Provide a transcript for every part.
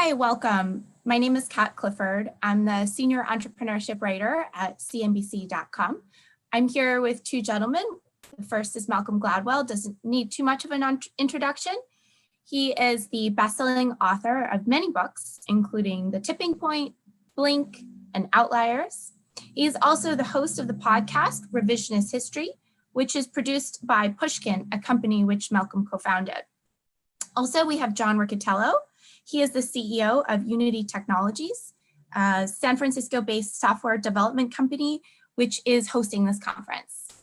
Hi, welcome. My name is Kat Clifford. I'm the senior entrepreneurship writer at cnbc.com. I'm here with two gentlemen. The first is Malcolm Gladwell, doesn't need too much of an introduction. He is the best-selling author of many books, including The Tipping Point, Blink, and Outliers. He is also the host of the podcast Revisionist History, which is produced by Pushkin, a company which Malcolm co-founded. Also, we have John Riccitello. He is the CEO of Unity Technologies, a San Francisco-based software development company, which is hosting this conference.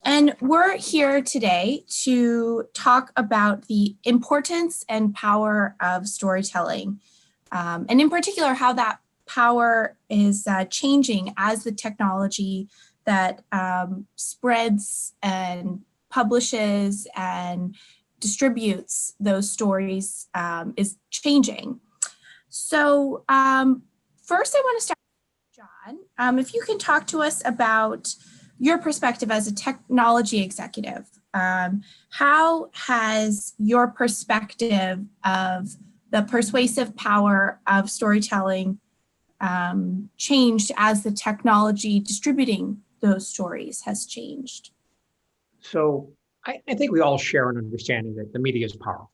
And we're here today to talk about the importance and power of storytelling, and in particular, how that power is changing as the technology that spreads and publishes and distributes those stories is changing. So first I want to start with John. If you can talk to us about your perspective as a technology executive. How has your perspective of the persuasive power of storytelling changed as the technology distributing those stories has changed? So I think we all share an understanding that the media is powerful.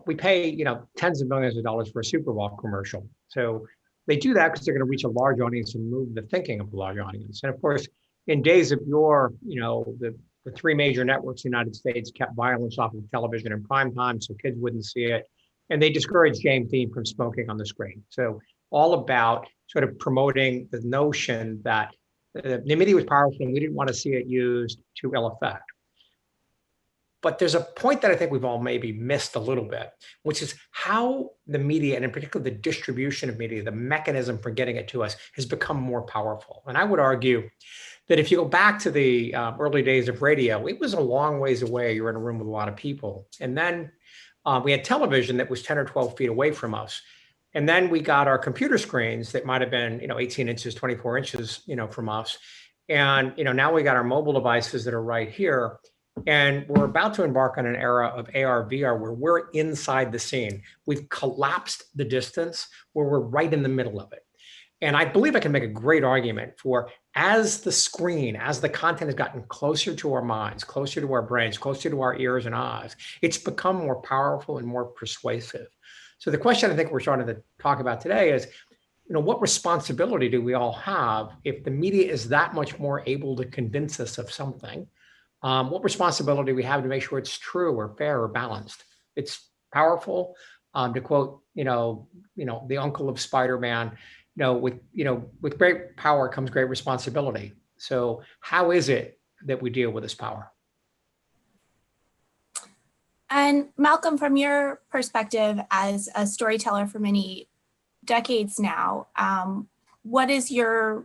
We pay tens of millions of dollars for a Super Bowl commercial. So they do that because they're going to reach a large audience and move the thinking of a large audience. And of course, in days of yore, the three major networks in the United States kept violence off of television in prime time so kids wouldn't see it. And they discouraged James Dean from smoking on the screen. So all about sort of promoting the notion that the media was powerful and we didn't want to see it used to ill effect. But there's a point that I think we've all maybe missed a little bit, which is how the media, and in particular the distribution of media, the mechanism for getting it to us, has become more powerful. And I would argue that if you go back to the early days of radio, it was a long ways away. You're in a room with a lot of people. And then we had television that was 10 or 12 feet away from us. And then we got our computer screens that might have been 18 inches, 24 inches from us. And now we got our mobile devices that are right here. And we're about to embark on an era of AR, VR, where we're inside the scene. We've collapsed the distance where we're right in the middle of it. And I believe I can make a great argument for as the content has gotten closer to our minds, closer to our brains, closer to our ears and eyes, it's become more powerful and more persuasive. So the question I think we're starting to talk about today is, what responsibility do we all have if the media is that much more able to convince us of something? What responsibility we have to make sure it's true or fair or balanced? It's powerful. To quote, the uncle of Spider-Man, with great power comes great responsibility. So how is it that we deal with this power? And Malcolm, from your perspective as a storyteller for many decades now, what is your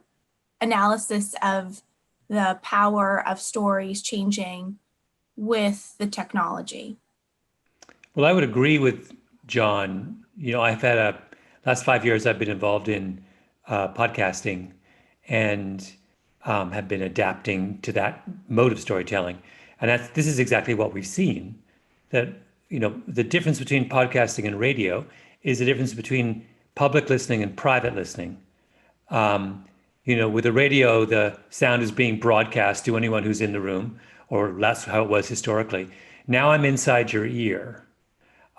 analysis of the power of stories changing with the technology? Well, I would agree with John. I've had last 5 years I've been involved in podcasting and have been adapting to that mode of storytelling. And this is exactly what we've seen. That the difference between podcasting and radio is the difference between public listening and private listening. With the radio, the sound is being broadcast to anyone who's in the room, or that's how it was historically. Now I'm inside your ear,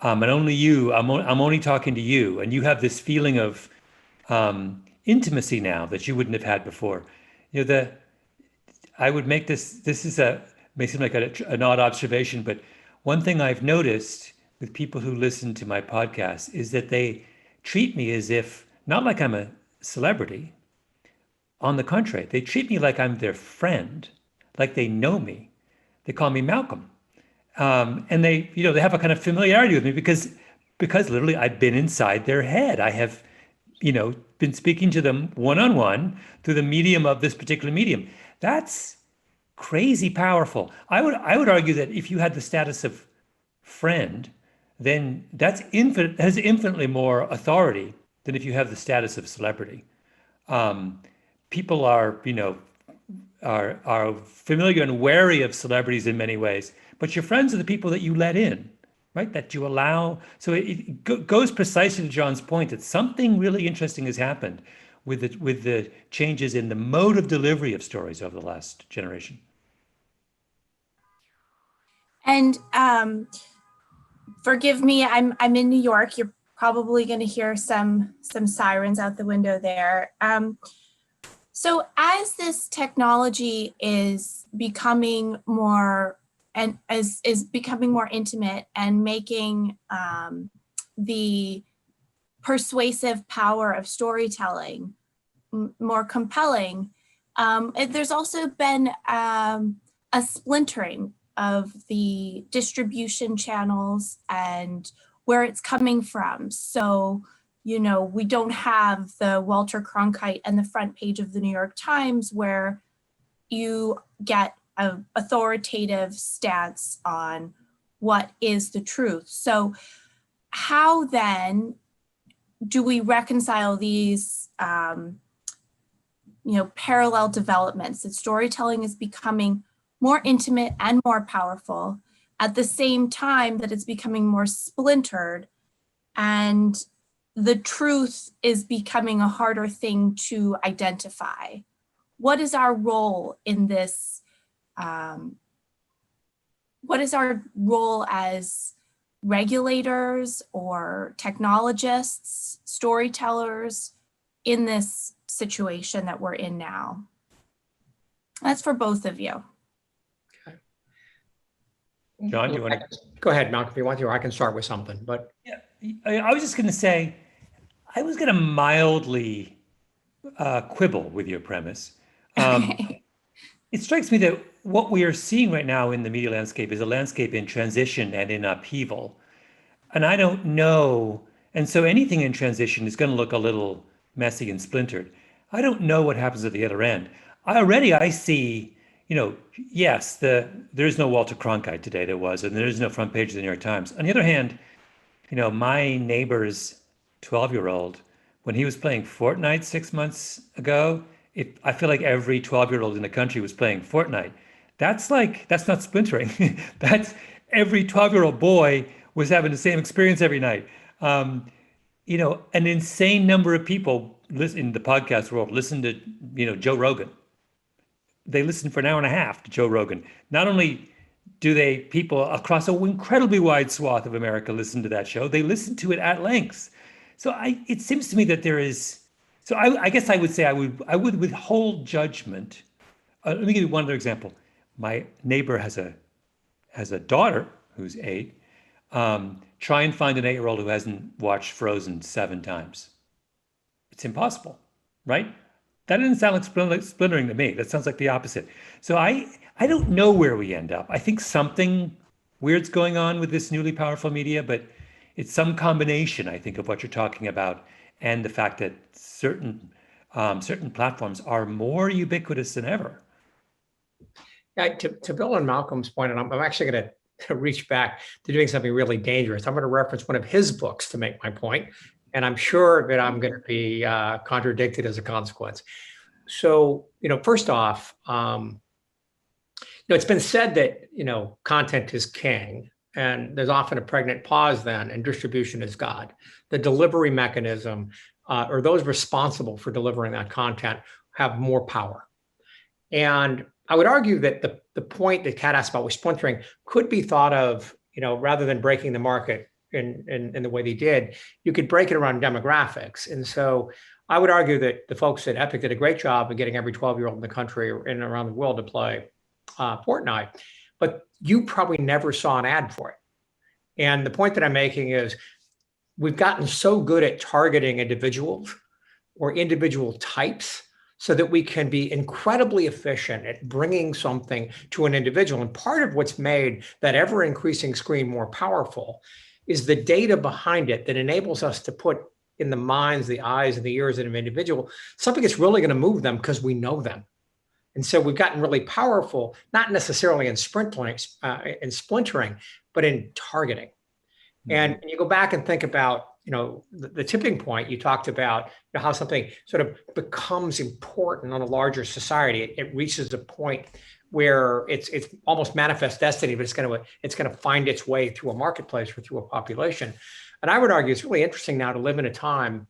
and only you. I'm only talking to you, and you have this feeling of intimacy now that you wouldn't have had before. I would make this. This is may seem like an odd observation, but one thing I've noticed with people who listen to my podcast is that they treat me as if, not like I'm a celebrity. On the contrary, they treat me like I'm their friend, like they know me. They call me Malcolm. And they have a kind of familiarity with me because literally I've been inside their head. I have, been speaking to them one-on-one through the medium of this particular medium. That's crazy powerful. I would argue that if you had the status of friend, then that's has infinitely more authority than if you have the status of celebrity. People are familiar and wary of celebrities in many ways, but your friends are the people that you let in. right? That you allow, so it goes precisely to John's point that something really interesting has happened with the changes in the mode of delivery of stories over the last generation. And forgive me, I'm in New York. You're probably going to hear some sirens out the window there. So as this technology is becoming more and is becoming more intimate and making the persuasive power of storytelling more compelling, there's also been a splintering of the distribution channels and where it's coming from. So, we don't have the Walter Cronkite and the front page of the New York Times where you get an authoritative stance on what is the truth. So how then do we reconcile these parallel developments that storytelling is becoming more intimate and more powerful at the same time that it's becoming more splintered and the truth is becoming a harder thing to identify? What is our role in this? What is our role as regulators or technologists, storytellers in this situation that we're in now? That's for both of you. Okay. John, do you want to? Go ahead, Malcolm, if you want to, or I can start with something. But Yeah, I was just going to say, I was going to mildly quibble with your premise. It strikes me that what we are seeing right now in the media landscape is a landscape in transition and in upheaval. And I don't know. And so anything in transition is going to look a little messy and splintered. I don't know what happens at the other end. I see, yes, there is no Walter Cronkite today, there was, and there is no front page of the New York Times. On the other hand, my neighbor's 12-year-old, when he was playing Fortnite 6 months ago, I feel like every 12-year-old in the country was playing Fortnite. That's not splintering. That's every 12-year-old boy was having the same experience every night. An insane number of people in the podcast world listen to, Joe Rogan. They listen for an hour and a half to Joe Rogan. Not only do people across an incredibly wide swath of America listen to that show, they listen to it at length. So it seems to me that there is. So I guess I would say I would withhold judgment. Let me give you one other example. My neighbor has a daughter who's 8. Try and find an 8-year-old who hasn't watched Frozen 7 times. It's impossible, right? That doesn't sound like splintering to me. That sounds like the opposite. So I don't know where we end up. I think something weird's going on with this newly powerful media, but it's some combination, I think, of what you're talking about and the fact that certain platforms are more ubiquitous than ever. yeah, to Bill and Malcolm's point, and I'm actually going to reach back to doing something really dangerous. I'm going to reference one of his books to make my point, and I'm sure that I'm going to be contradicted as a consequence. So, first off, it's been said that, content is king, and there's often a pregnant pause then, and distribution is God. The delivery mechanism or those responsible for delivering that content have more power. And I would argue that the point that Kat asked about with splintering could be thought of, rather than breaking the market in the way they did, you could break it around demographics. And so I would argue that the folks at Epic did a great job of getting every 12-year-old in the country and around the world to play Fortnite, but you probably never saw an ad for it. And the point that I'm making is we've gotten so good at targeting individuals or individual types so that we can be incredibly efficient at bringing something to an individual. And part of what's made that ever increasing screen more powerful is the data behind it that enables us to put in the minds, the eyes, and the ears of an individual something that's really going to move them because we know them. And so we've gotten really powerful, not necessarily in splintering, but in targeting. Mm-hmm. And you go back and think about, the tipping point. You talked about how something sort of becomes important on a larger society. It reaches a point where it's almost manifest destiny, but it's gonna find its way through a marketplace or through a population. And I would argue it's really interesting now to live in a time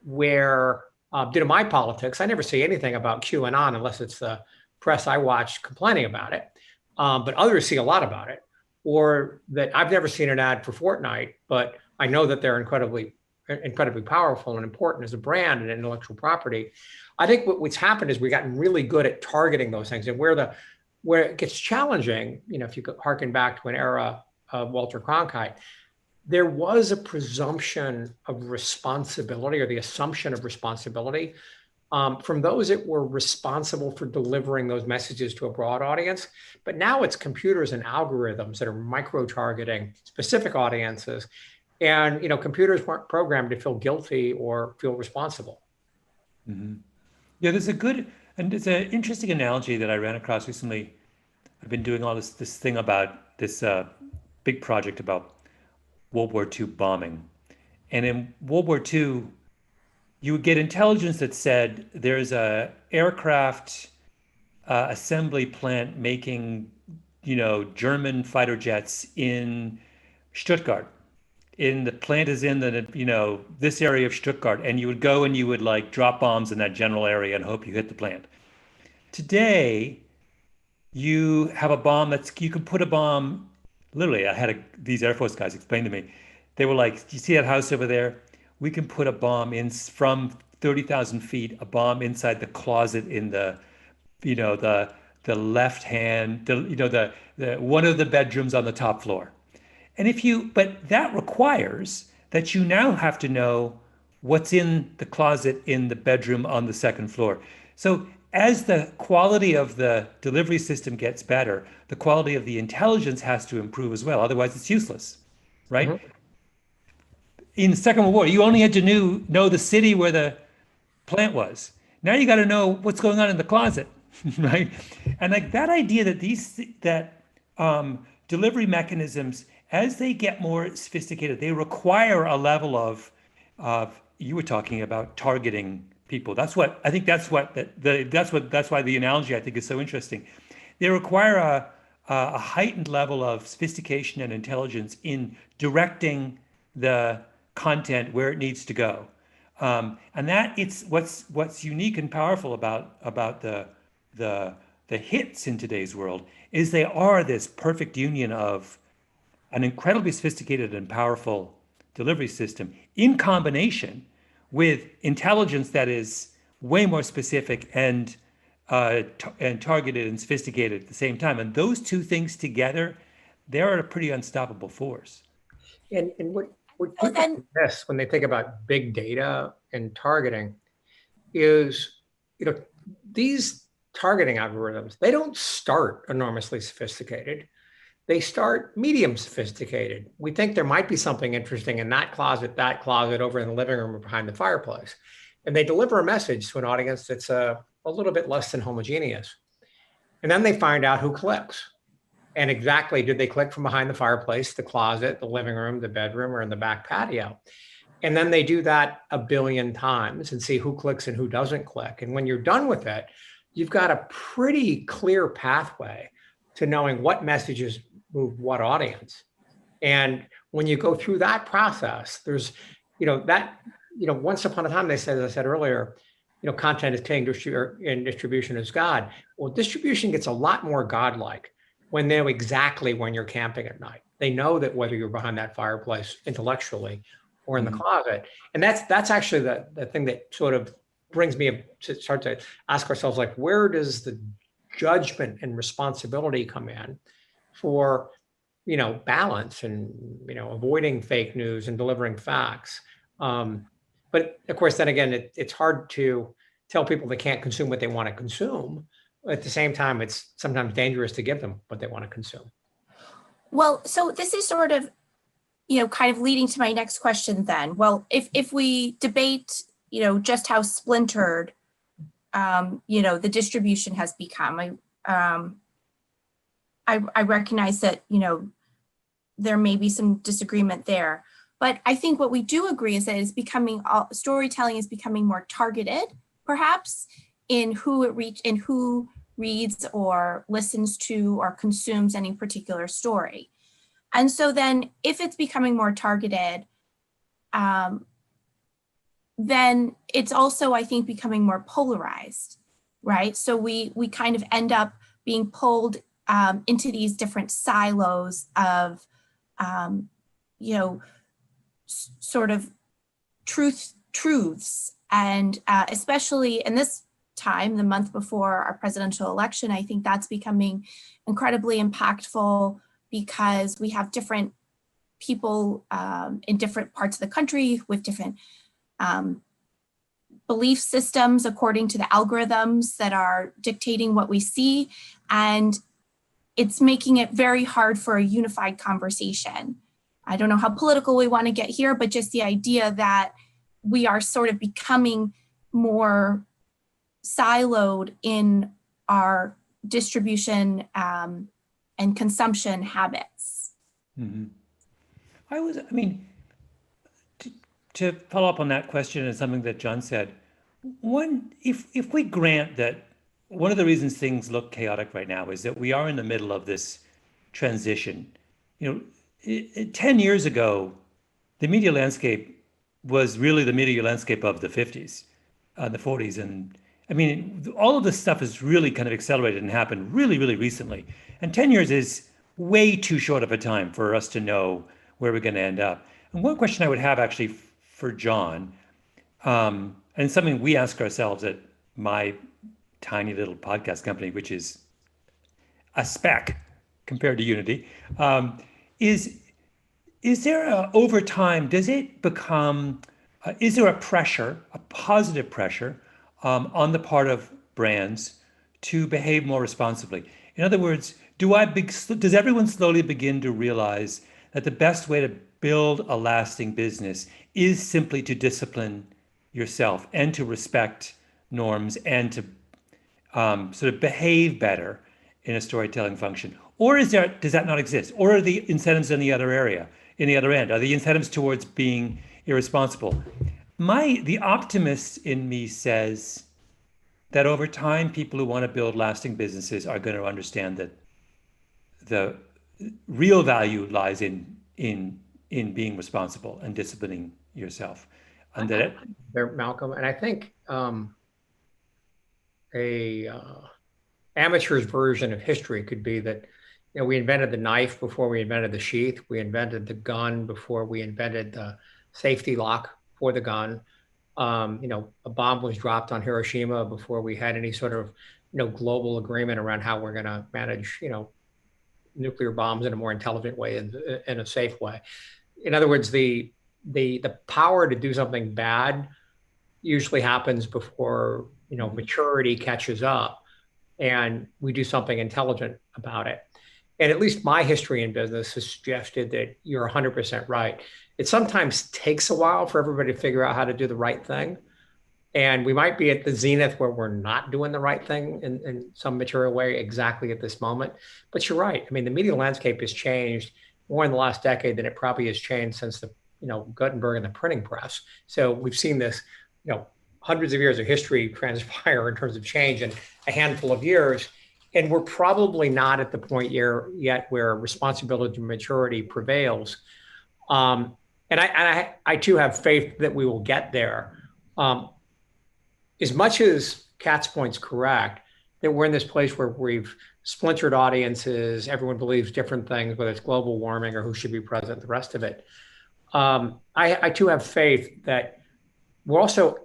where, due to my politics, I never see anything about QAnon unless it's the press I watch complaining about it. But others see a lot about it, or that I've never seen an ad for Fortnite, but I know that they're incredibly powerful and important as a brand and intellectual property. I think what's happened is we've gotten really good at targeting those things, and where it gets challenging, if you harken back to an era of Walter Cronkite, there was a presumption of responsibility, or the assumption of responsibility, from those that were responsible for delivering those messages to a broad audience. But now it's computers and algorithms that are micro-targeting specific audiences. And computers weren't programmed to feel guilty or feel responsible. Mm-hmm. Yeah, there's it's an interesting analogy that I ran across recently. I've been doing all this thing about this big project about World War II bombing. And in World War II, you would get intelligence that said there's a aircraft assembly plant making, German fighter jets in Stuttgart. The plant is in this area of Stuttgart, and you would go and you would like drop bombs in that general area and hope you hit the plant. Today, you have a bomb you can put a bomb. Literally, I had these Air Force guys explain to me. They were like, "You see that house over there? We can put a bomb in from 30,000 feet, a bomb inside the closet in the left hand, the one of the bedrooms on the top floor." But that requires that you now have to know what's in the closet in the bedroom on the second floor. So as the quality of the delivery system gets better, the quality of the intelligence has to improve as well. Otherwise, it's useless, right? Mm-hmm. In the Second World War, you only had to know the city where the plant was. Now you got to know what's going on in the closet, right? And like that idea that delivery mechanisms, as they get more sophisticated, they require a level of you were talking about targeting people. That's why the analogy I think is so interesting. They require a heightened level of sophistication and intelligence in directing the content where it needs to go, and that it's what's unique and powerful about the hits in today's world is they are this perfect union of an incredibly sophisticated and powerful delivery system in combination with intelligence that is way more specific and targeted and sophisticated at the same time. And those two things together, they're a pretty unstoppable force. And what people miss when they think about big data and targeting is, these targeting algorithms, they don't start enormously sophisticated. They start medium sophisticated. We think there might be something interesting in that closet over in the living room or behind the fireplace. And they deliver a message to an audience that's a little bit less than homogeneous. And then they find out who clicks. And exactly, did they click from behind the fireplace, the closet, the living room, the bedroom, or in the back patio? And then they do that a billion times and see who clicks and who doesn't click. And when you're done with it, you've got a pretty clear pathway to knowing what messages move what audience. And when you go through that process, there's, once upon a time, they said, as I said earlier, content is king and distribution is God. Well, distribution gets a lot more godlike when they know exactly when you're camping at night. They know that whether you're behind that fireplace intellectually or in the closet. And that's actually the thing that sort of brings me to start to ask ourselves, like, where does the judgment and responsibility come in for, balance and, avoiding fake news and delivering facts. But of course, then again, it's hard to tell people they can't consume what they want to consume. At the same time, it's sometimes dangerous to give them what they want to consume. Well, so this is sort of, kind of leading to my next question then. Well, if we debate, just how splintered, the distribution has become, I recognize that, there may be some disagreement there, but I think what we do agree is that storytelling is becoming more targeted, perhaps, in who it reach and who reads or listens to or consumes any particular story. And so then if it's becoming more targeted, then it's also, I think, becoming more polarized, right? So we kind of end up being pulled into these different silos of, sort of truths. And especially in this time, the month before our presidential election, I think that's becoming incredibly impactful because we have different people in different parts of the country with different belief systems according to the algorithms that are dictating what we see. And it's making it very hard for a unified conversation. I don't know how political we want to get here, but just the idea that we are sort of becoming more siloed in our distribution and consumption habits. Mm-hmm. To follow up on that question and something that John said, if we grant that one of the reasons things look chaotic right now is that we are in the middle of this transition. 10 years ago, the media landscape was really the media landscape of the 50s, the 40s. And I mean, all of this stuff has really kind of accelerated and happened really, really recently. And 10 years is way too short of a time for us to know where we're going to end up. And one question I would have actually for John, and something we ask ourselves at my tiny little podcast company, which is a speck compared to Unity, is there over time, does it become, is there a pressure, a positive pressure on the part of brands to behave more responsibly? In other words, does everyone slowly begin to realize that the best way to build a lasting business is simply to discipline yourself and to respect norms and to sort of behave better in a storytelling function? Or does that not exist? Or are the incentives in the other end? Are the incentives towards being irresponsible? The optimist in me says that over time, people who want to build lasting businesses are going to understand that the real value lies in being responsible and disciplining yourself. And that there, Malcolm, and I think amateur's version of history could be that we invented the knife before we invented the sheath. We invented the gun before we invented the safety lock for the gun. A bomb was dropped on Hiroshima before we had any sort of global agreement around how we're going to manage nuclear bombs in a more intelligent way and in a safe way. In other words, the power to do something bad usually happens before maturity catches up and we do something intelligent about it. And at least my history in business has suggested that you're 100% right. It sometimes takes a while for everybody to figure out how to do the right thing. And we might be at the zenith where we're not doing the right thing in some material way exactly at this moment. But you're right. I mean, the media landscape has changed more in the last decade than it probably has changed since the Gutenberg and the printing press. So we've seen this, hundreds of years of history transpire in terms of change in a handful of years. And we're probably not at the point yet where responsibility and maturity prevails. And I too have faith that we will get there. As much as Kat's point's correct, that we're in this place where we've splintered audiences, everyone believes different things, whether it's global warming or who should be president, the rest of it. I too have faith that we're also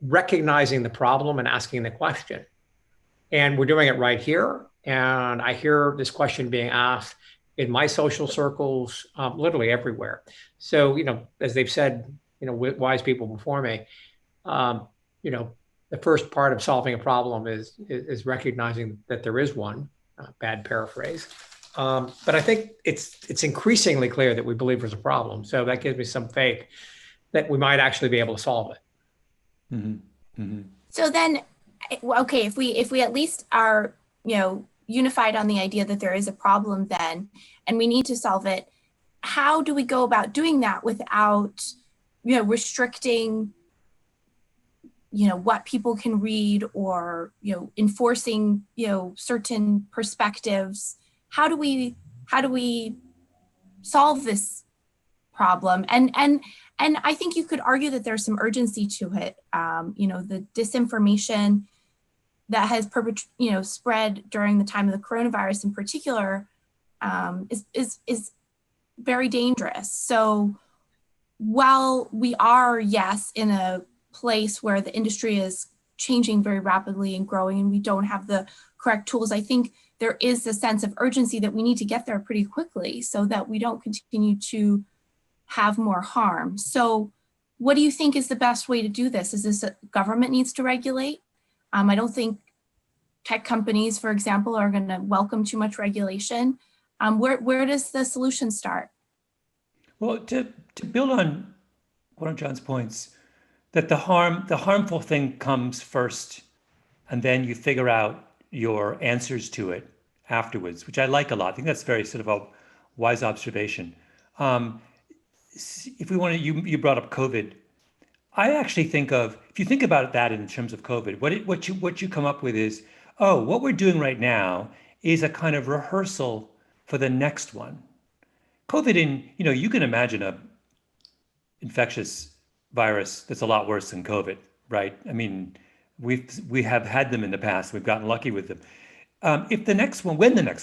recognizing the problem and asking the question. And we're doing it right here. And I hear this question being asked in my social circles, literally everywhere. So, as they've said, wise people before me, the first part of solving a problem is recognizing that there is one. Bad paraphrase. But I think it's increasingly clear that we believe there's a problem. So that gives me some faith that we might actually be able to solve it. Mm-hmm. Mm-hmm. So then, okay, if we at least are, unified on the idea that there is a problem then, and we need to solve it, how do we go about doing that without, restricting what people can read, or, enforcing, certain perspectives. How do we solve this problem? And I think you could argue that there's some urgency to it. The disinformation that has spread during the time of the coronavirus in particular is very dangerous. So while we are, yes, in a place where the industry is changing very rapidly and growing, and we don't have the correct tools, I think there is a sense of urgency that we need to get there pretty quickly so that we don't continue to have more harm. So what do you think is the best way to do this? Is this a government needs to regulate? I don't think tech companies, for example, are going to welcome too much regulation. Where does the solution start? Well, to build on one of John's points, that the harmful thing comes first, and then you figure out your answers to it afterwards, which I like a lot. I think that's very sort of a wise observation. If we want to, you brought up COVID. I actually think of, if you think about that in terms of COVID, what you come up with is, oh, what we're doing right now is a kind of rehearsal for the next one. COVID, you can imagine a infectious virus that's a lot worse than COVID, right? I mean, we have had them in the past. We've gotten lucky with them. When the next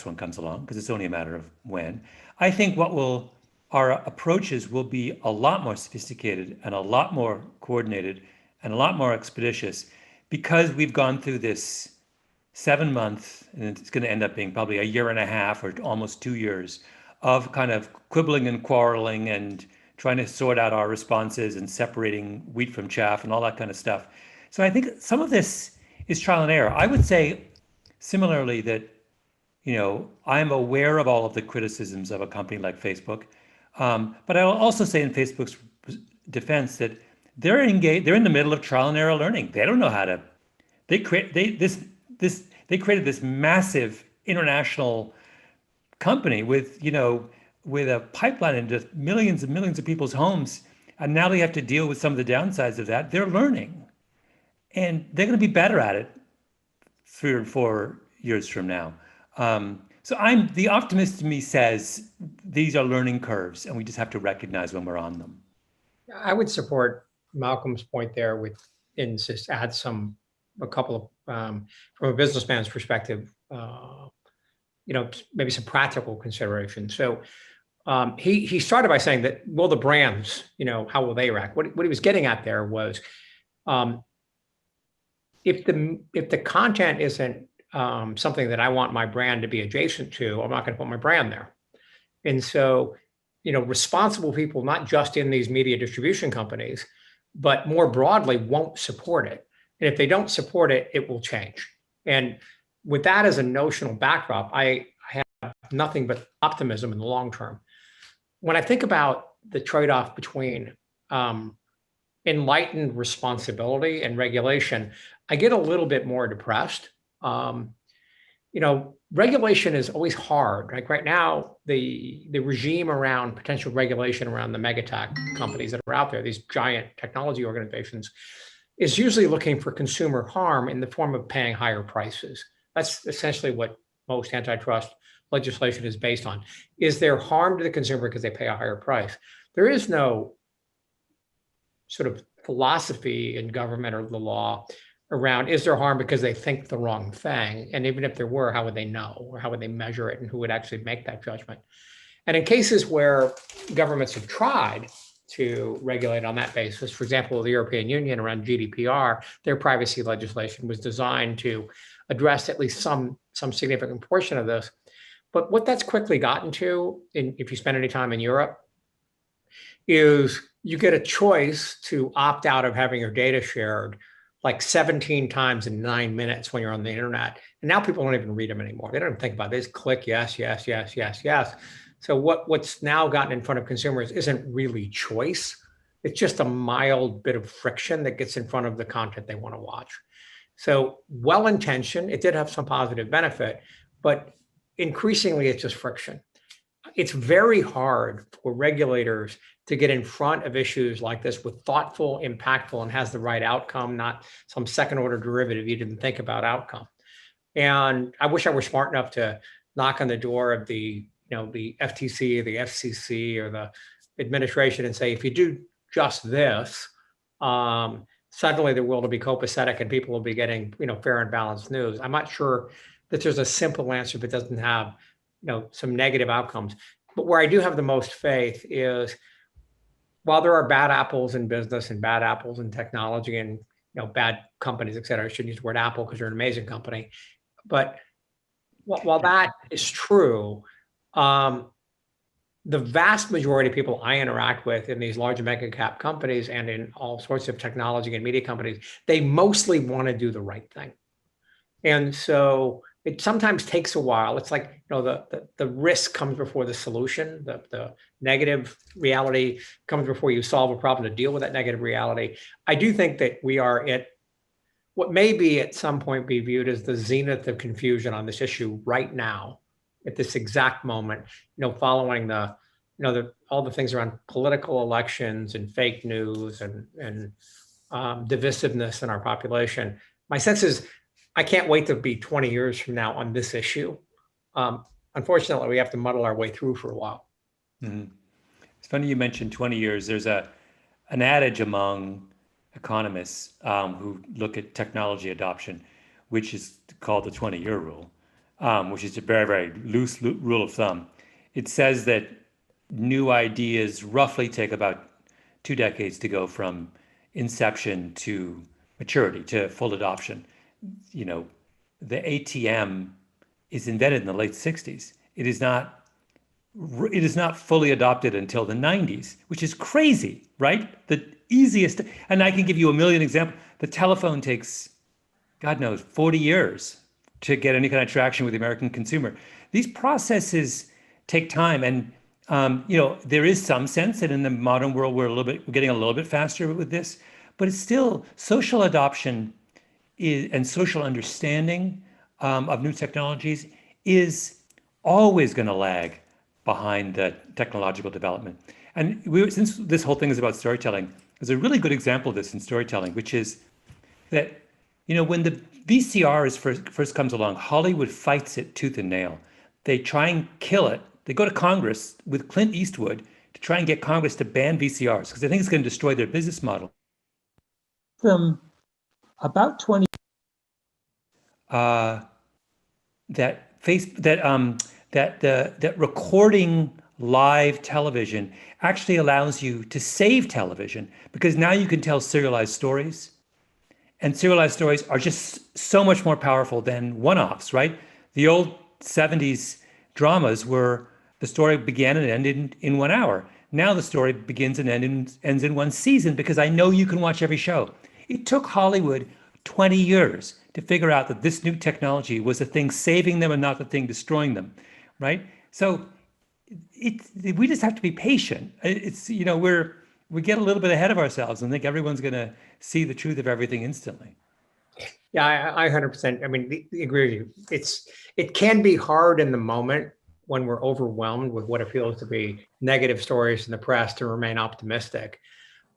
one comes along, because it's only a matter of when, I think our approaches will be a lot more sophisticated and a lot more coordinated and a lot more expeditious, because we've gone through this 7 months, and it's going to end up being probably a year and a half or almost 2 years of kind of quibbling and quarreling and trying to sort out our responses and separating wheat from chaff and all that kind of stuff. So I think some of this is trial and error. I would say similarly that, I'm aware of all of the criticisms of a company like Facebook. But I will also say in Facebook's defense that they're engaged, they're in the middle of trial and error learning. They don't know how to, they created this massive international company with a pipeline into millions and millions of people's homes. And now they have to deal with some of the downsides of that. They're learning, and they're going to be better at it 3 or 4 years from now. So the optimist in me says these are learning curves, and we just have to recognize when we're on them. I would support Malcolm's point there and just add a couple of, from a businessman's perspective, maybe some practical considerations. So he started by saying that, well, the brands, how will they react? What he was getting at there was, if the content isn't something that I want my brand to be adjacent to, I'm not going to put my brand there. And so, responsible people, not just in these media distribution companies, but more broadly, won't support it. And if they don't support it, it will change. And with that as a notional backdrop, I have nothing but optimism in the long term. When I think about the trade-off between enlightened responsibility and regulation, I get a little bit more depressed. Regulation is always hard. Like right now, the regime around potential regulation around the mega tech companies that are out there, these giant technology organizations, is usually looking for consumer harm in the form of paying higher prices. That's essentially what most antitrust legislation is based on. Is there harm to the consumer because they pay a higher price? There is no sort of philosophy in government or the law around, is there harm because they think the wrong thing? And even if there were, how would they know? Or how would they measure it? And who would actually make that judgment? And in cases where governments have tried to regulate on that basis, for example, the European Union around GDPR, their privacy legislation was designed to address at least some significant portion of this. But what that's quickly gotten to, if you spend any time in Europe, is you get a choice to opt out of having your data shared like 17 times in 9 minutes when you're on the internet. And now people don't even read them anymore. They don't even think about it. They just click yes, yes, yes, yes, yes. So what's now gotten in front of consumers isn't really choice. It's just a mild bit of friction that gets in front of the content they want to watch. So well-intentioned, it did have some positive benefit, but increasingly it's just friction. it's very hard for regulators to get in front of issues like this with thoughtful, impactful, and has the right outcome, not some second order derivative you didn't think about outcome. And I wish I were smart enough to knock on the door of the FTC or the FCC or the administration and say, if you do just this, suddenly the world will be copacetic and people will be getting, fair and balanced news. I'm not sure that there's a simple answer that doesn't have, some negative outcomes. But where I do have the most faith is, while there are bad apples in business and bad apples in technology and bad companies, et cetera, I shouldn't use the word Apple because you're an amazing company. But while that is true, the vast majority of people I interact with in these large mega cap companies and in all sorts of technology and media companies, they mostly want to do the right thing. And so it sometimes takes a while. It's like, the risk comes before the solution. The negative reality comes before you solve a problem to deal with that negative reality. I do think that we are at what may be at some point be viewed as the zenith of confusion on this issue right now, at this exact moment, following all the things around political elections and fake news and divisiveness in our population. My sense is I can't wait to be 20 years from now on this issue. Unfortunately, we have to muddle our way through for a while. Mm-hmm. It's funny you mentioned 20 years. There's an adage among economists who look at technology adoption, which is called the 20-year rule, which is a very, very loose rule of thumb. It says that new ideas roughly take about 2 decades to go from inception to maturity, to full adoption. The ATM is invented in the late 60s. It is not fully adopted until the 90s, which is crazy, right? The easiest, and I can give you a million examples. The telephone takes, God knows, 40 years to get any kind of traction with the American consumer. These processes take time, and there is some sense that in the modern world we're getting a little bit faster with this, but it's still social adoption and social understanding of new technologies is always going to lag behind the technological development. And since this whole thing is about storytelling, there's a really good example of this in storytelling, which is that, when the VCR first comes along, Hollywood fights it tooth and nail. They try and kill it. They go to Congress with Clint Eastwood to try and get Congress to ban VCRs because they think it's going to destroy their business model. From about 20 that recording live television actually allows you to save television, because now you can tell serialized stories, and serialized stories are just so much more powerful than one-offs, right? The old 70s dramas were the story began and ended in 1 hour. Now the story begins and ends in one season, because I know you can watch every show. It took Hollywood 20 years to figure out that this new technology was the thing saving them and not the thing destroying them, right? So we just have to be patient. We get a little bit ahead of ourselves and think everyone's going to see the truth of everything instantly. Yeah, I 100%. I mean, I agree with you. It can be hard in the moment when we're overwhelmed with what it feels to be negative stories in the press to remain optimistic.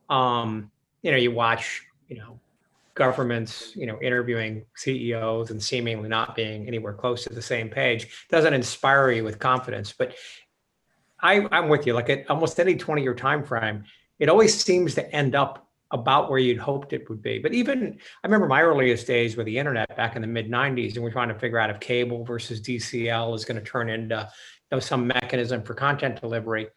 You watch, governments, interviewing CEOs and seemingly not being anywhere close to the same page. Doesn't inspire you with confidence. But I'm with you. Like at almost any 20-year time frame, it always seems to end up about where you'd hoped it would be. But even, I remember my earliest days with the internet back in the mid 90s, and we're trying to figure out if cable versus DCL is going to turn into some mechanism for content delivery.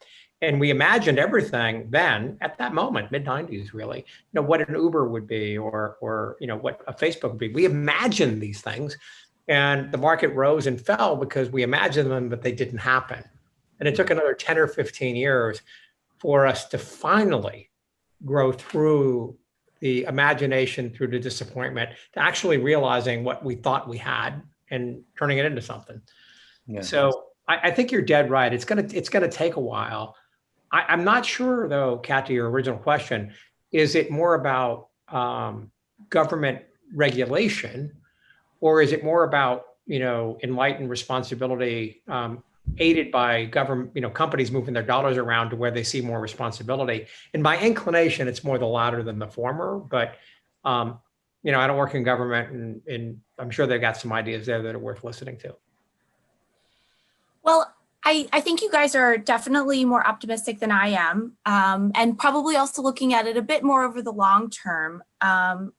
And we imagined everything then at that moment, mid 90s, really, what an Uber would be or what a Facebook would be. We imagined these things, and the market rose and fell because we imagined them, but they didn't happen. And it took another 10 or 15 years for us to finally grow through the imagination, through the disappointment, to actually realizing what we thought we had and turning it into something. Yeah. So I think you're dead right. It's gonna take a while. I'm not sure though, Kat, to your original question, is it more about government regulation, or is it more about enlightened responsibility aided by government, companies moving their dollars around to where they see more responsibility. In my inclination, it's more the latter than the former. But I don't work in government, and I'm sure they've got some ideas there that are worth listening to. Well, I think you guys are definitely more optimistic than I am, and probably also looking at it a bit more over the long term. I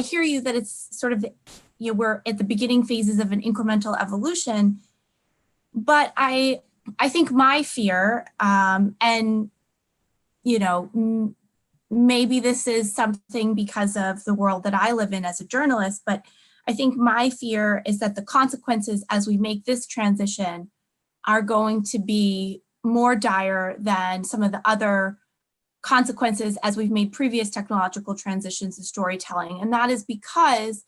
hear you that it's sort of, we're at the beginning phases of an incremental evolution, but I think my fear, and maybe this is something because of the world that I live in as a journalist, but I think my fear is that the consequences as we make this transition are going to be more dire than some of the other consequences as we've made previous technological transitions in storytelling. And that is because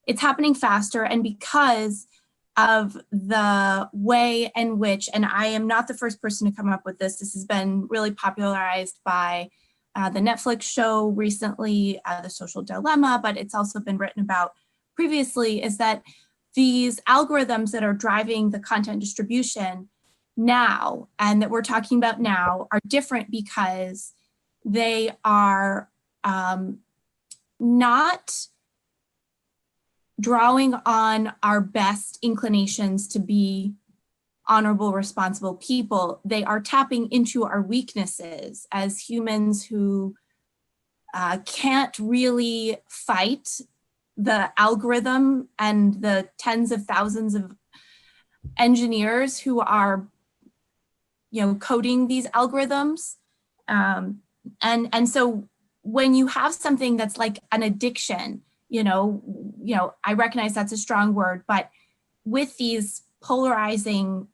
it's happening faster and because of the way in which, and I am not the first person to come up with this has been really popularized by the Netflix show recently, The Social Dilemma, but it's also been written about previously, is that these algorithms that are driving the content distribution now, and that we're talking about now, are different because they are not drawing on our best inclinations to be honorable, responsible people. They are tapping into our weaknesses as humans who can't really fight the algorithm and the tens of thousands of engineers who are, coding these algorithms. And so when you have something that's like an addiction, I recognize that's a strong word, but with these polarizing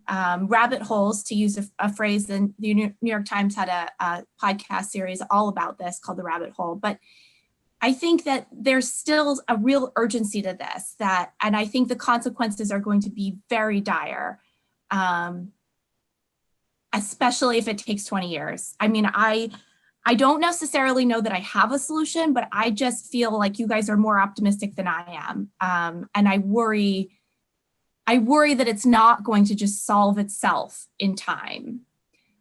rabbit holes, to use a phrase, and the New York Times had a podcast series all about this called The Rabbit Hole. But I think that there's still a real urgency to this, and I think the consequences are going to be very dire, especially if it takes 20 years. I mean, I don't necessarily know that I have a solution, but I just feel like you guys are more optimistic than I am. And I worry that it's not going to just solve itself in time.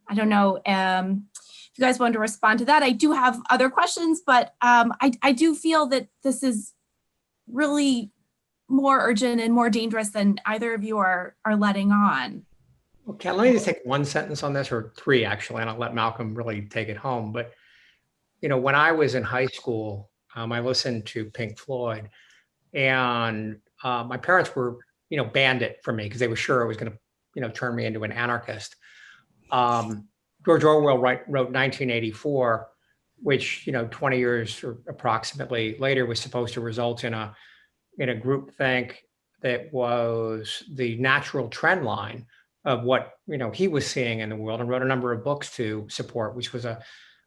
I don't know if you guys want to respond to that. I do have other questions, but I do feel that this is really more urgent and more dangerous than either of you are letting on. Okay, let me just take one sentence on this, or three actually, and I'll let Malcolm really take it home. But, when I was in high school, I listened to Pink Floyd, and my parents were, banned it from me because they were sure it was going to, turn me into an anarchist. George Orwell wrote 1984, which, 20 years or approximately later was supposed to result in a groupthink that was the natural trend line of what he was seeing in the world, and wrote a number of books to support, which was a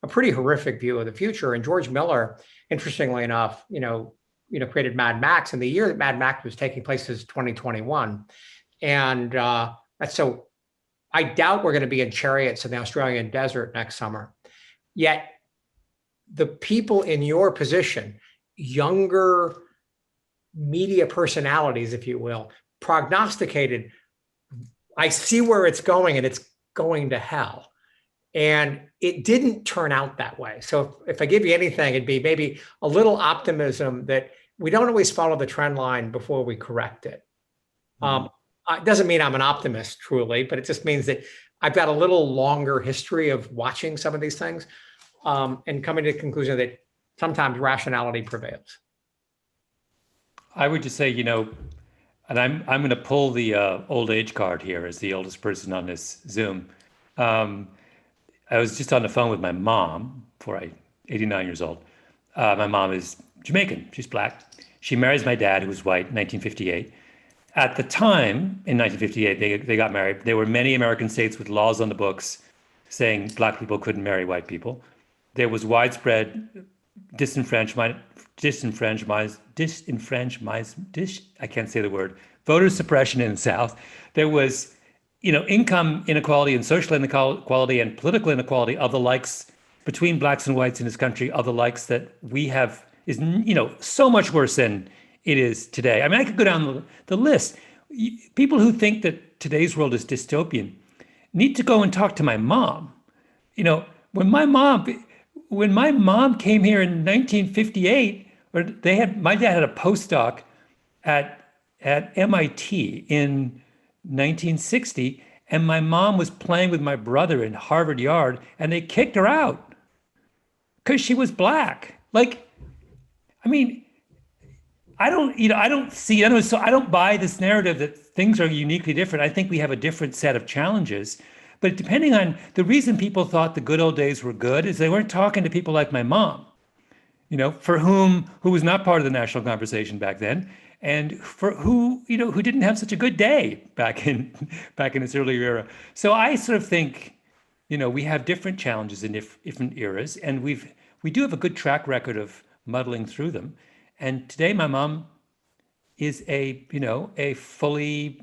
pretty horrific view of the future. And George Miller, interestingly enough, created Mad Max, and the year that Mad Max was taking place is 2021, and so I doubt we're going to be in chariots in the Australian desert next summer. Yet the people in your position, younger media personalities, if you will, prognosticated, I see where it's going, and it's going to hell. And it didn't turn out that way. So if I give you anything, it'd be maybe a little optimism that we don't always follow the trend line before we correct it. It doesn't mean I'm an optimist, truly, but it just means that I've got a little longer history of watching some of these things and coming to the conclusion that sometimes rationality prevails. I would just say, and I'm going to pull the old age card here as the oldest person on this Zoom. I was just on the phone with my mom, 89 years old. My mom is Jamaican. She's black. She marries my dad, who was white, in 1958. At the time, in 1958, they got married. There were many American states with laws on the books saying black people couldn't marry white people. There was widespread I can't say the word, voter suppression in the South. There was, income inequality and social inequality and political inequality of the likes between blacks and whites in this country, of the likes that we have is, so much worse than it is today. I mean, I could go down the list. people who think that today's world is dystopian need to go and talk to my mom. You know, when my mom came here in 1958, or my dad had a postdoc at MIT in 1960, and my mom was playing with my brother in Harvard Yard, and they kicked her out because she was black. Like, I mean, I don't buy this narrative that things are uniquely different. I think we have a different set of challenges. But depending on the reason people thought the good old days were good is they weren't talking to people like my mom, you know, who was not part of the national conversation back then, and for who didn't have such a good day back in this earlier era. So I sort of think, you know, we have different challenges in different eras, and we do have a good track record of muddling through them. And today my mom is a fully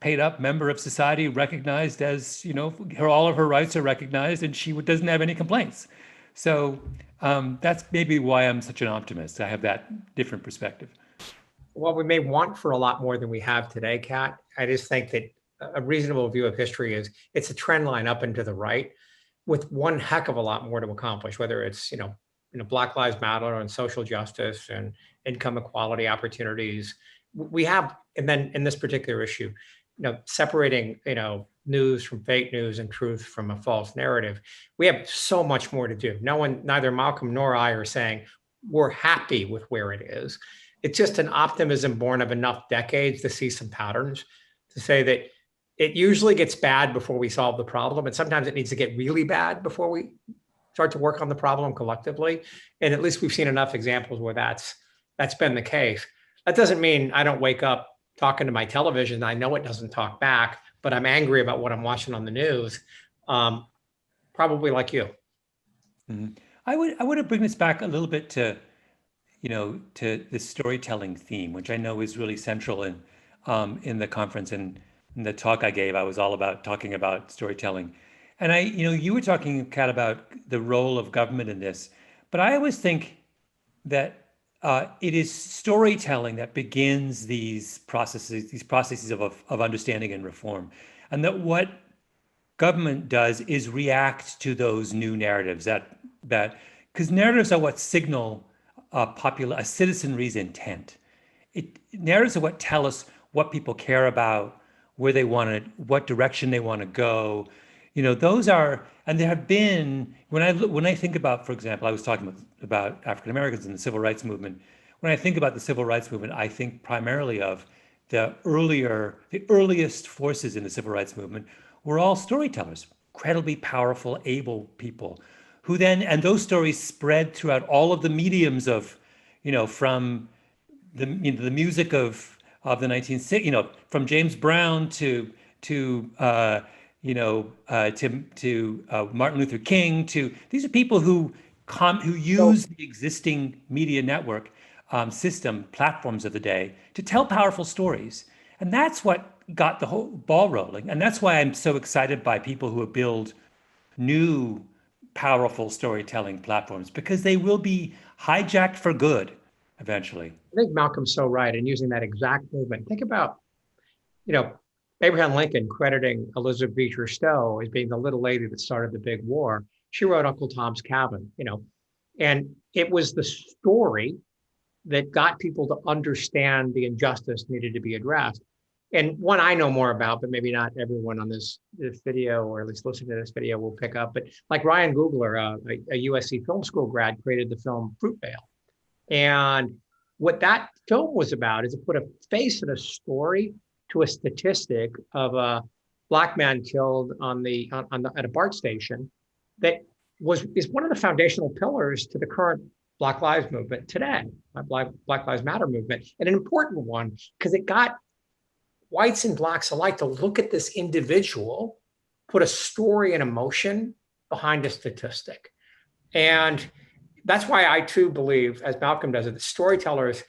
paid up member of society, recognized as, you know, all of her rights are recognized, and she doesn't have any complaints. So that's maybe why I'm such an optimist. I have that different perspective. Well, we may want for a lot more than we have today, Kat. I just think that a reasonable view of history is it's a trend line up and to the right with one heck of a lot more to accomplish, whether it's, Black Lives Matter and social justice and income equality opportunities. We have, and then in this particular issue, separating, news from fake news and truth from a false narrative. We have so much more to do. Neither Malcolm nor I are saying we're happy with where it is. It's just an optimism born of enough decades to see some patterns, to say that it usually gets bad before we solve the problem. And sometimes it needs to get really bad before we start to work on the problem collectively. And at least we've seen enough examples where that's been the case. That doesn't mean I don't wake up talking to my television. I know it doesn't talk back, but I'm angry about what I'm watching on the news. Probably like you. Mm-hmm. I want to bring this back a little bit to the storytelling theme, which I know is really central in the conference, and in the talk I gave, I was all about talking about storytelling. And you were talking, Kat, about the role of government in this, but I always think that it is storytelling that begins these processes of understanding and reform, and that what government does is react to those new narratives that because narratives are what signal a citizenry's intent. Narratives are what tell us what people care about, where they want to, what direction they want to go. Those are, and there have been, when I think about, for example, I was talking about African Americans and the civil rights movement. When I think about the civil rights movement, I think primarily of the earliest forces in the civil rights movement were all storytellers, incredibly powerful, able people who then, and those stories spread throughout all of the mediums of, from the music of the 1960s, from James Brown to Martin Luther King, these are people who use the existing media network system, platforms of the day to tell powerful stories. And that's what got the whole ball rolling. And that's why I'm so excited by people who build new powerful storytelling platforms, because they will be hijacked for good eventually. I think Malcolm's so right in using that exact movement. Think about, Abraham Lincoln crediting Elizabeth Beecher Stowe as being the little lady that started the big war. She wrote Uncle Tom's Cabin, and it was the story that got people to understand the injustice needed to be addressed. And one I know more about, but maybe not everyone on this video, or at least listening to this video, will pick up. But like Ryan Googler, a USC film school grad, created the film Fruitvale. And what that film was about is to put a face and a story to a statistic of a Black man killed at a BART station that is one of the foundational pillars to the current Black Lives movement today, Black Lives Matter movement, and an important one because it got whites and blacks alike to look at this individual, put a story and emotion behind a statistic. And that's why I too believe, as Malcolm does it, the storytellers,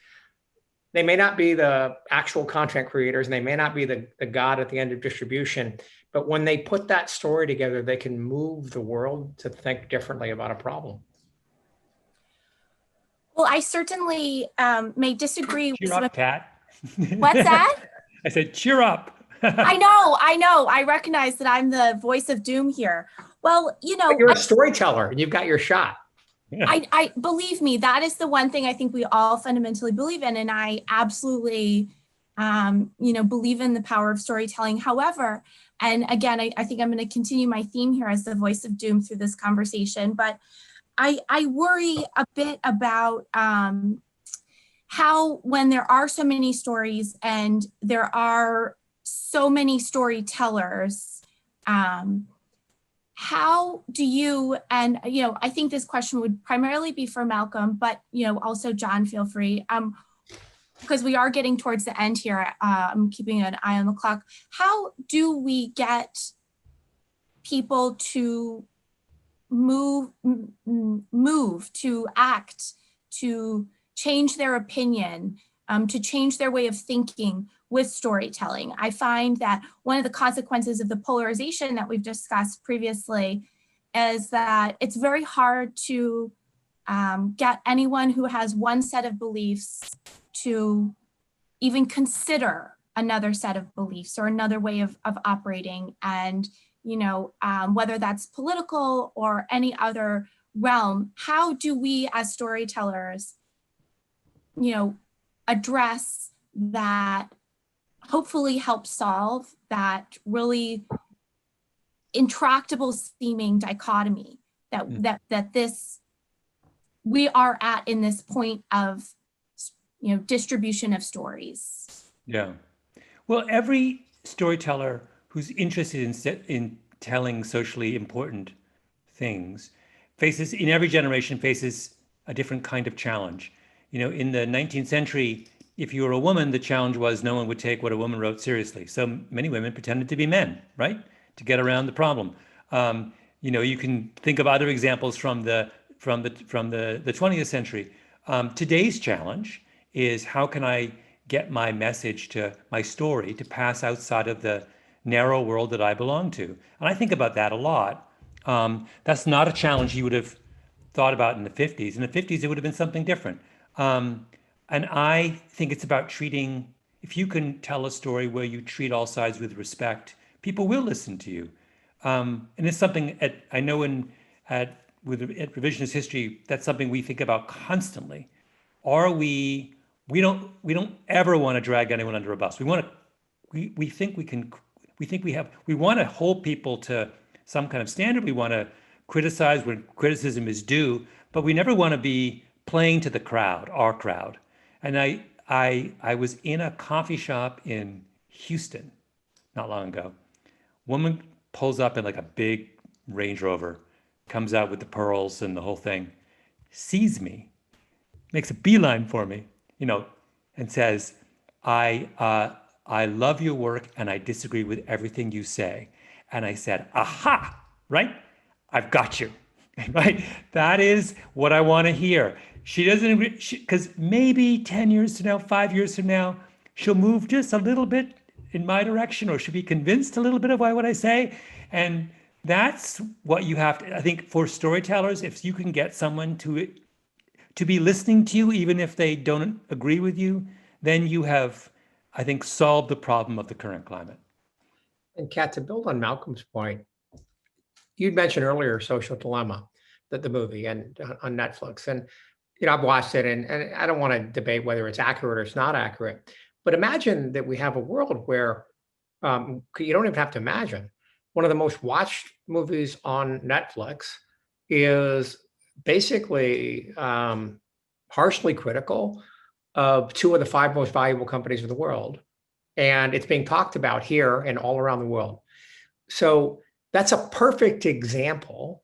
they may not be the actual content creators, and they may not be the God at the end of distribution, but when they put that story together, they can move the world to think differently about a problem. Well, I certainly may disagree with Cheer up, Kat. What's that? I said, cheer up. I know. I recognize that I'm the voice of doom here. Well, But you're a storyteller and you've got your shot. I believe me, that is the one thing I think we all fundamentally believe in. And I absolutely, believe in the power of storytelling. However, and again, I think I'm going to continue my theme here as the voice of doom through this conversation, but I worry a bit about how when there are so many stories and there are so many storytellers, how do you, and I think this question would primarily be for Malcolm, but also John, feel free, because we are getting towards the end here. I'm keeping an eye on the clock. How do we get people to move, to act, to change their opinion, to change their way of thinking with storytelling? I find that one of the consequences of the polarization that we've discussed previously is that it's very hard to get anyone who has one set of beliefs to even consider another set of beliefs or another way of operating. And whether that's political or any other realm, how do we as storytellers, address that, hopefully help solve that really intractable seeming dichotomy that this we are at in this point of distribution of stories? Yeah. Well, every storyteller who's interested in telling socially important things in every generation faces a different kind of challenge. In the 19th century, if you were a woman, the challenge was no one would take what a woman wrote seriously. So many women pretended to be men, right? To get around the problem. You can think of other examples from the 20th century. Today's challenge is, how can I get my message, my story, to pass outside of the narrow world that I belong to? And I think about that a lot. That's not a challenge you would have thought about in the 50s. In the 50s, it would have been something different. And I think it's about if you can tell a story where you treat all sides with respect, people will listen to you. And it's something I know at Revisionist History, that's something we think about constantly. We don't ever want to drag anyone under a bus. We want to hold people to some kind of standard. We want to criticize when criticism is due, but we never want to be playing to the crowd, our crowd. And I was in a coffee shop in Houston not long ago. Woman pulls up in like a big Range Rover, comes out with the pearls and the whole thing, sees me, makes a beeline for me, and says, I love your work and I disagree with everything you say. And I said, aha, right? I've got you, right? That is what I want to hear. She doesn't agree, because maybe 10 years from now, 5 years from now, she'll move just a little bit in my direction, or she'll be convinced a little bit of what I say. And that's what you have to, I think, for storytellers, if you can get someone to be listening to you, even if they don't agree with you, then you have, I think, solved the problem of the current climate. And Kat, to build on Malcolm's point, you'd mentioned earlier Social Dilemma, the movie, and on Netflix. And I've watched it, and I don't want to debate whether it's accurate or it's not accurate. But imagine that we have a world where you don't even have to imagine. One of the most watched movies on Netflix is basically harshly critical of 2 of the 5 most valuable companies in the world. And it's being talked about here and all around the world. So that's a perfect example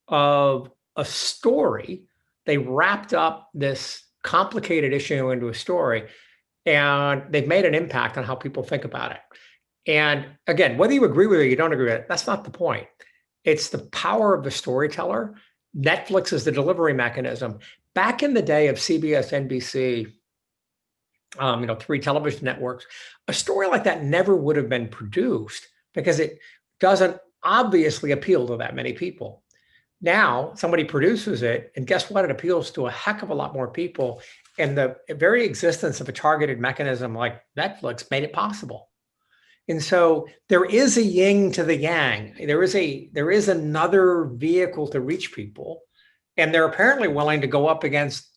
of a story. They wrapped up this complicated issue into a story, and they've made an impact on how people think about it. And again, whether you agree with it or you don't agree with it, that's not the point. It's the power of the storyteller. Netflix is the delivery mechanism. Back in the day of CBS, NBC, 3 television networks, a story like that never would have been produced because it doesn't obviously appeal to that many people. Now somebody produces it, and guess what? It appeals to a heck of a lot more people. And the very existence of a targeted mechanism like Netflix made it possible. And so there is a yin to the yang. There is another vehicle to reach people, and they're apparently willing to go up against,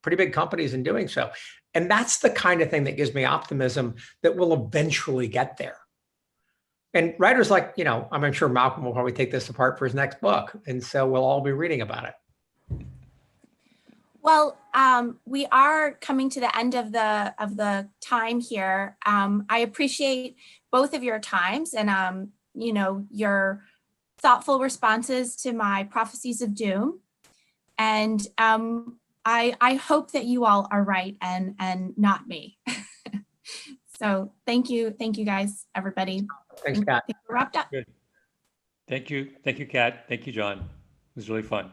pretty big companies in doing so. And that's the kind of thing that gives me optimism that we'll eventually get there. And writers like, I'm sure Malcolm will probably take this apart for his next book. And so we'll all be reading about it. Well, we are coming to the end of the time here. I appreciate both of your times and your thoughtful responses to my prophecies of doom. And I hope that you all are right and not me. So thank you guys, everybody. Thanks, Kat. We're wrapped up. Good. Thank you, Kat. Thank you, John. It was really fun.